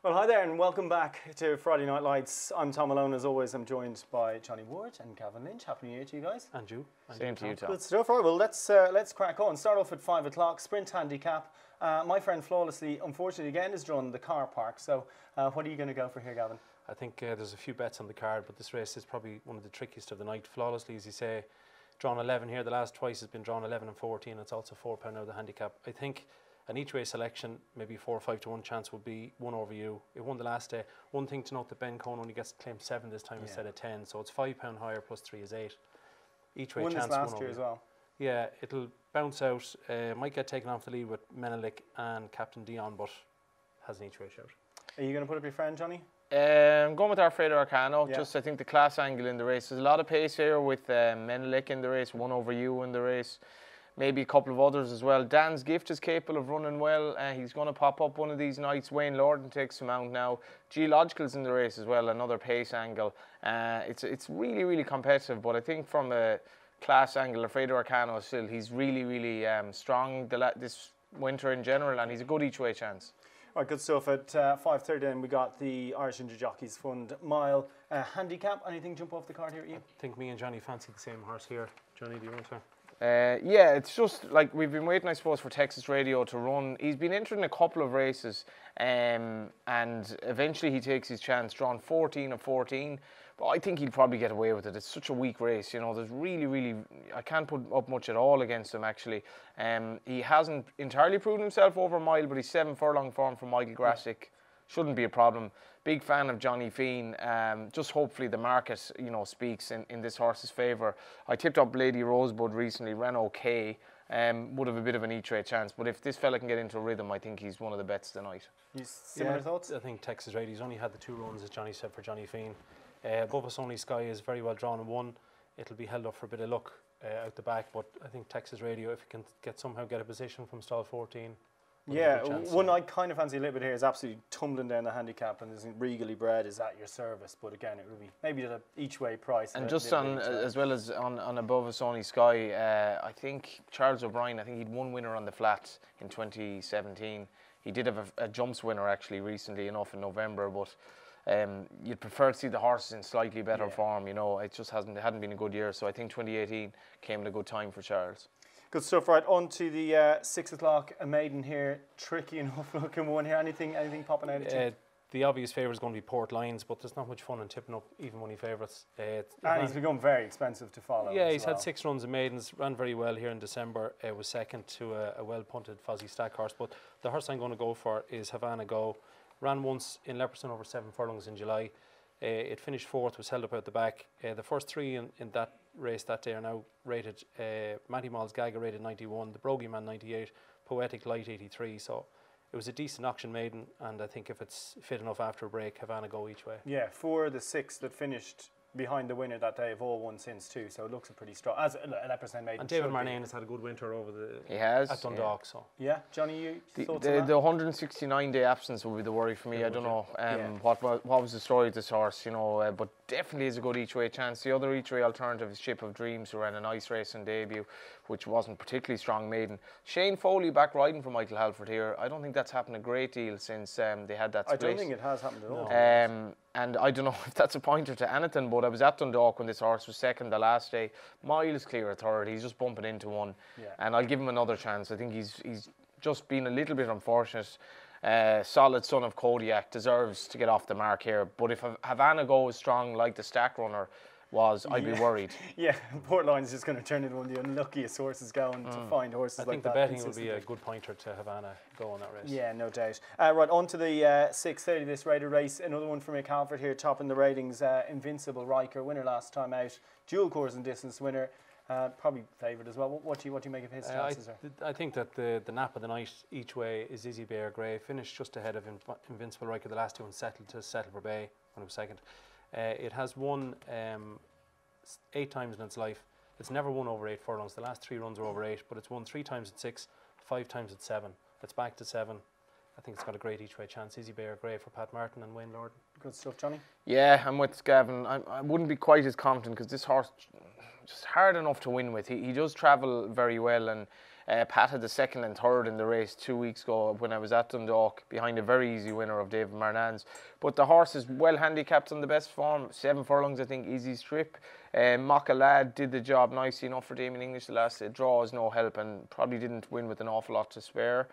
Well, hi there and welcome back to Friday Night Lights. I'm Tom Malone, as always. I'm joined by Johnny Ward and Gavin Lynch. Happy New Year to you guys. And you. Same to you, Tom. Good stuff. All right, well, let's crack on. Start off at 5 o'clock, sprint handicap. My friend Flawlessly, unfortunately, again, is drawn the car park. So what are you going to go for here, Gavin? I think there's a few bets on the card, but this race is probably one of the trickiest of the night. Flawlessly, as you say, drawn 11 here. The last twice has been drawn 11 and 14. It's also £4 out of the handicap. I think an each way selection, maybe 4 or 5 to 1 chance would be 1 over you. It won the last day. One thing to note, that Ben Cohn only gets to claim 7 this time instead of 10, so it's £5 higher plus 3 is 8. Each way Won chance. this last year as well. Yeah, it'll bounce out. Might get taken off the lead with Menelik and Captain Dion, but has an each way shout. Are you going to put up your friend, Johnny? I'm going with our Fredo Arcano. Yeah. Just, I think, the class angle in the race. There's a lot of pace here with Menelik in the race, 1 over you in the race. Maybe a couple of others as well. Dan's Gift is capable of running well. He's going to pop up one of these nights. Wayne Lorden takes him out now. Geological's in the race as well, another pace angle. It's really, really competitive, but I think from a class angle, Alfredo Arcano still, he's really, really strong this winter in general, and he's a good each way chance. All right, good stuff. At 5:30 then we got the Irish Inter Jockeys Fund Mile handicap. Anything jump off the card here at you? I think me and Johnny fancy the same horse here. Johnny, do you want to? Yeah, it's just like we've been waiting, I suppose, for Texas Radio to run. He's been entered in a couple of races, and eventually he takes his chance, drawn 14 of 14. But I think he'll probably get away with it. It's such a weak race, you know. There's really, I can't put up much at all against him, actually. He hasn't entirely proven himself over a mile, but he's 7-furlong form from Michael Grasick. Shouldn't be a problem. Big fan of Johnny Feen. Just hopefully the market, you know, speaks in this horse's favour. I tipped up Lady Rosebud recently, ran okay. Would have a bit of an each way chance, but if this fella can get into a rhythm, I think he's one of the bets tonight. Similar thoughts? I think Texas Radio, he's only had the 2 runs, as Johnny said, for Johnny Feen. Above Us Only Sky is very well drawn and won. It'll be held up for a bit of luck out the back, but I think Texas Radio, if he can somehow get a position from stall 14. Yeah, one I kind of fancy a little bit here is absolutely tumbling down the handicap, and is Regally Bred is at your service, but again, it will be maybe at an each way price. And just on, as well as on Above Us Only Sky, I think Charles O'Brien, I think he'd one winner on the flat in 2017. He did have a jumps winner actually recently enough in November, but you'd prefer to see the horses in slightly better form, you know. It just hadn't been a good year, so I think 2018 came at a good time for Charles. Good stuff. Right, on to the 6 o'clock, a maiden here, tricky enough looking one here. Anything popping out at you? The obvious favourite is going to be Port Lions, but there's not much fun in tipping up even money favourites. And he's become very expensive to follow. Yeah, he's had 6 runs in maidens, ran very well here in December. Was second to a well-punted Fozzie Stack horse, but the horse I'm going to go for is Havana Go. Ran once in Leopardstown over 7 furlongs in July. It finished 4th, was held up out the back. The first 3 in that race that day are now rated. Matty Mall's Gaga rated 91, the Brogy Man 98, Poetic Light 83. So it was a decent auction maiden, and I think if it's fit enough after a break, Havana Go each way. Yeah, 4 of the 6 that finished behind the winner that day have all won since too, so it looks a pretty strong, as a Leopardstown maiden. And David Marnane has had a good winter over at Dundalk. Yeah. So yeah, Johnny, you thoughts on that? The 169-day absence will be the worry for me. I don't know what was the story of this horse, you know, but definitely is a good each way chance. The other each way alternative is Ship of Dreams, who ran a nice race in debut, which wasn't particularly strong maiden. Shane Foley back riding for Michael Halford here. I don't think that's happened a great deal since they had that split. I don't think it has happened at all. And I don't know if that's a pointer to anything, but I was at Dundalk when this horse was second the last day. Miles clear of third. He's just bumping into 1. And I'll give him another chance. I think he's just been a little bit unfortunate. Solid son of Kodiak, deserves to get off the mark here. But if Havana Go is strong like the Stack Runner was, I'd be worried. Yeah, Port Lions is just going to turn into one of the unluckiest horses going to find horses like that. I think the betting will be a good pointer to Havana Go on that race. Yeah, no doubt. Right, on to the 6:30, this rated race. Another one for Mick Halford here, topping the ratings. Invincible Riker, winner last time out. Dual course and distance winner. Probably favoured as well. What do you make of his chances? I think that the nap of the night each way is Izzy Bear Grey. Finished just ahead of Invincible Riker the last 2 and settled for Bay when it was second. It has won 8 times in its life. It's never won over 8 furlongs. The last 3 runs are over 8, but it's won 3 times at 6, 5 times at 7. It's back to 7. I think it's got a great each way chance. Izzy Bear Grey for Pat Martin and Wayne Lorden. Good stuff, Johnny. Yeah, I'm with Gavin. I wouldn't be quite as confident because this horse just hard enough to win with. He does travel very well, and Pat had the second and third in the race 2 weeks ago when I was at Dundalk, behind a very easy winner of David Marnans. But the horse is well handicapped on the best form. 7 furlongs, I think, easy strip. Mocha Lad did the job nicely enough for Damien English the last day. Draw is no help and probably didn't win with an awful lot to spare.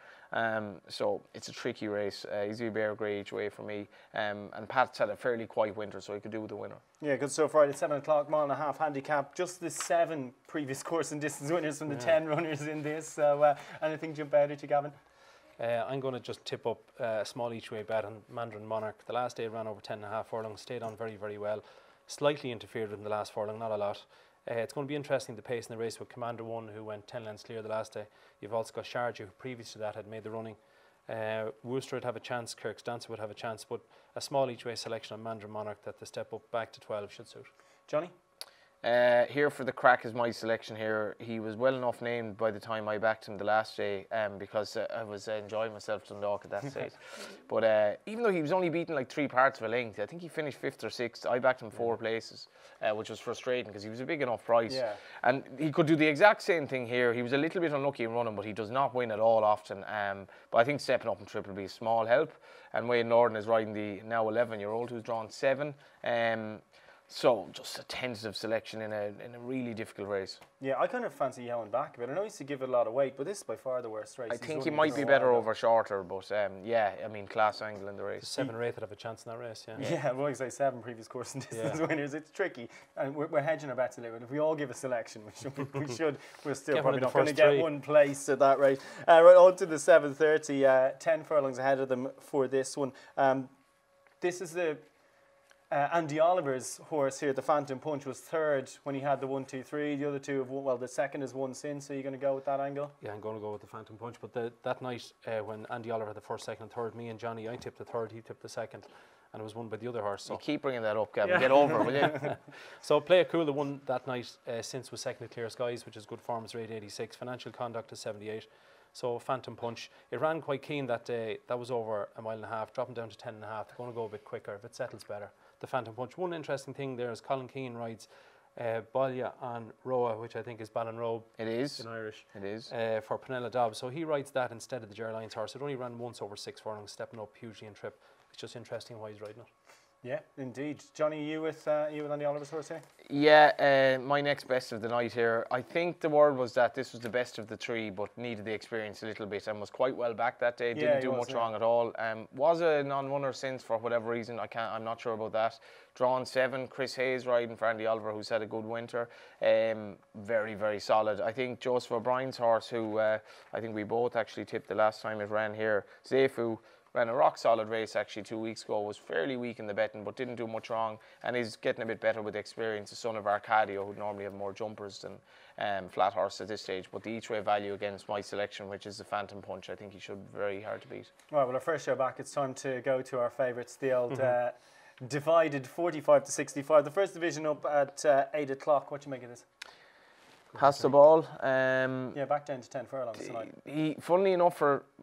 So it's a tricky race. Easy Bear Grey each way for me. And Pat's had a fairly quiet winter, so he could do with the winner. Yeah, good stuff. Friday at 7 o'clock, mile-and-a-half handicap. Just the 7 previous course and distance winners from the 10 runners in this. So anything jump out at you, Gavin? I'm going to just tip up a small each way bet on Mandarin Monarch. The last day it ran over 10.5 furlongs, stayed on very, very well. Slightly interfered with in the last furlong, not a lot. It's going to be interesting, the pace in the race with Commander 1, who went 10 lengths clear the last day. You've also got Sharjah, who previous to that had made the running. Worcester would have a chance, Kirkstancer would have a chance, but a small each way selection on Mandarin Monarch that the step up back to 12 should suit. Johnny? Here for the crack is my selection here. He was well enough named by the time I backed him the last day because I was enjoying myself to Dundalk at that stage. But even though he was only beaten like 3 parts of a length, I think he finished 5th or 6th. I backed him 4 places, which was frustrating because he was a big enough price. Yeah. And he could do the exact same thing here. He was a little bit unlucky in running, but he does not win at all often. But I think stepping up in triple will be a small help. And Wayne Norden is riding the now 11-year-old who's drawn 7. So just a tentative selection in a really difficult race. Yeah, I kind of fancy Yowan back a bit. I know he used to give it a lot of weight, but this is by far the worst race. I think he might be better over shorter, but yeah, I mean, class angle in the race. 7 or 8 that have a chance in that race, yeah. Yeah, well, like I say, 7 previous course and distance winners. It's tricky, and we're hedging our bets a little bit. If we all give a selection, we're still probably not going to get 1 place at that rate. Right on to the 7:30, 10 furlongs ahead of them for this one. This is the Andy Oliver's horse here, the Phantom Punch, was 3rd when he had the 1, 2, 3. The other 2 have won, well, the second has won since. So you're going to go with that angle? Yeah, I'm going to go with the Phantom Punch. But that night when Andy Oliver had the 1st, 2nd, and 3rd, me and Johnny, I tipped the 3rd, he tipped the 2nd, and it was won by the other horse. So you keep bringing that up, Gavin. Get over it, will you? So Play It Cool, the one that night since was 2nd at Clear Skies, which is good form, is rate 86. Financial Conduct is 78. So Phantom Punch, it ran quite keen that day. That was over a mile and a half, dropping down to 10.5. They're going to go a bit quicker if it settles better. The Phantom Punch. One interesting thing there is Colin Keane rides Balya on Roa, which I think is Ballinrobe. It is. In Irish. It is. For Penella Dobbs. So he rides that instead of the Gerlines horse. It only ran once over 6 furlongs, stepping up hugely in trip. It's just interesting why he's riding it. Yeah, indeed. Johnny, you with Andy Oliver's horse here? Yeah, my next best of the night here. I think the word was that this was the best of the 3, but needed the experience a little bit and was quite well back that day. Didn't do much wrong at all. Was a non-runner since for whatever reason. I'm not sure about that. Drawn 7, Chris Hayes riding for Andy Oliver, who's had a good winter. Very, very solid. I think Joseph O'Brien's horse, who I think we both actually tipped the last time it ran here, Zefu, ran a rock solid race actually 2 weeks ago, was fairly weak in the betting but didn't do much wrong and is getting a bit better with experience. The son of Arcadio, who normally have more jumpers than flat horse at this stage, but the each way value against my selection, which is the Phantom Punch, I think he should be very hard to beat. Right, well, our first show back, it's time to go to our favourites, the old divided 45 to 65. The first division up at 8 o'clock. What do you make of this? Pass the ball. Yeah, back down to 10 furlongs tonight. Funnily enough,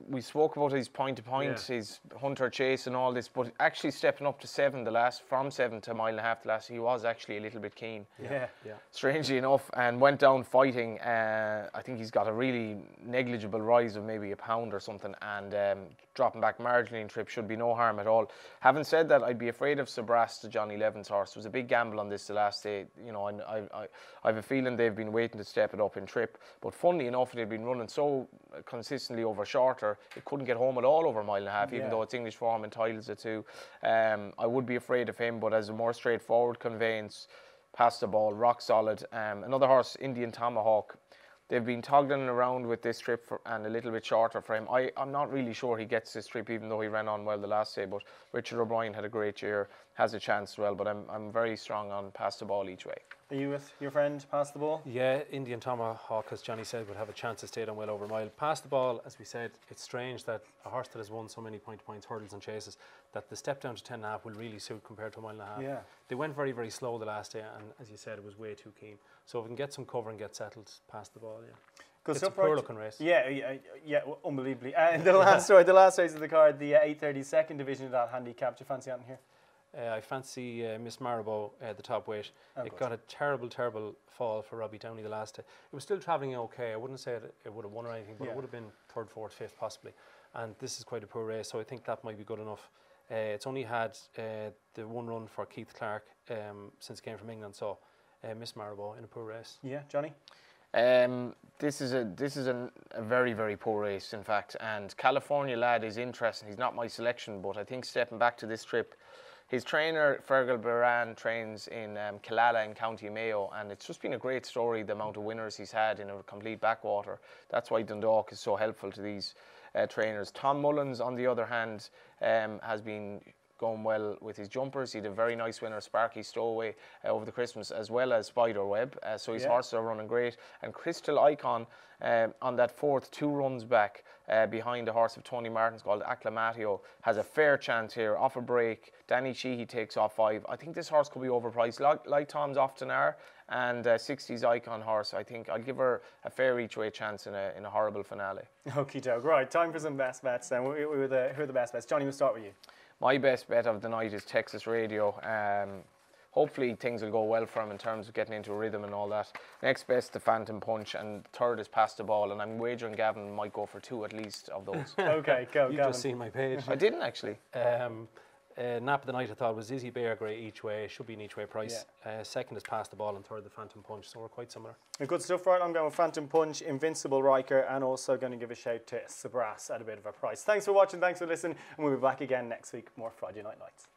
we spoke about his point-to-point, his hunter chase and all this, but actually stepping up to 7 from 7 to a mile and a half the last, he was actually a little bit keen. Yeah. Strangely enough, and went down fighting. I think he's got a really negligible rise of maybe a pound or something, and dropping back marginally in trip should be no harm at all. Having said that, I'd be afraid of Sabras, the Johnny Levin's horse. It was a big gamble on this the last day. You know, I have a feeling they've been waiting to step it up in trip, but funnily enough, they'd been running so consistently over shorter, it couldn't get home at all over a mile and a half, even though it's English form entitles it to. I would be afraid of him, but as a more straightforward conveyance, pass the ball, rock solid. Another horse, Indian Tomahawk. They've been toggling around with this trip and a little bit shorter for him. I'm not really sure he gets this trip, even though he ran on well the last day. But Richard O'Brien had a great year, has a chance as well. But I'm very strong on pass the ball each way. Are you with your friend, pass the ball? Yeah, Indian Tomahawk, as Johnny said, would have a chance to stay on well over a mile. Pass the ball, as we said, it's strange that a horse that has won so many point-to-points, hurdles and chases, that the step down to 10.5 will really suit compared to a mile and a half. Yeah. They went very, very slow the last day, and as you said, it was way too keen. So if we can get some cover and get settled, pass the ball, Good it's a poor looking race. Yeah, unbelievably. The last race of the card, the 8:30 second division of that handicap. Do you fancy anything here? I fancy Miss Maribor, the top weight. It got a terrible fall for Robbie Downey the last day. It was still travelling okay. I wouldn't say it would have won or anything, but it would have been third, fourth, fifth possibly. And this is quite a poor race, so I think that might be good enough. It's only had the one run for Keith Clark since it came from England, so Miss Maribor in a poor race. Yeah, Johnny? This is a very poor race, in fact, and California Lad is interesting. He's not my selection, but I think stepping back to this trip, his trainer Fergal Baran trains in Killala in County Mayo, and it's just been a great story, the amount of winners he's had in a complete backwater. That's why Dundalk is so helpful to these trainers. Tom Mullins, on the other hand, has been going well with his jumpers. He had a very nice winner, Sparky Stowaway, over the Christmas, as well as Spiderweb. So his horses are running great. And Crystal Icon on that fourth, 2 runs back behind a horse of Tony Martin's called Acclamatio, has a fair chance here. Off a break, Danny Sheehy takes off 5. I think this horse could be overpriced, like Tom's often are. And 60's Icon horse, I think I'll give her a fair each way chance in a horrible finale. Okie doke. Right, time for some best bets then. Who are the best bets? Johnny, we'll start with you. My best bet of the night is Texas Radio. Hopefully things will go well for him in terms of getting into a rhythm and all that. Next best, the Phantom Punch, and third is Pass the Ball, and I'm wagering Gavin might go for 2 at least of those. Okay, go, You've Gavin. just seen my page. I didn't actually. Nap of the night I thought was Izzy Bear Grey each way, should be an each way price. Second is Pass the Ball, and third the Phantom Punch, so we're quite similar. Good stuff, right? I'm going with Phantom Punch, Invincible Riker, and also going to give a shout to Sabras at a bit of a price. Thanks for watching, thanks for listening, and we'll be back again next week, more Friday Night Lights.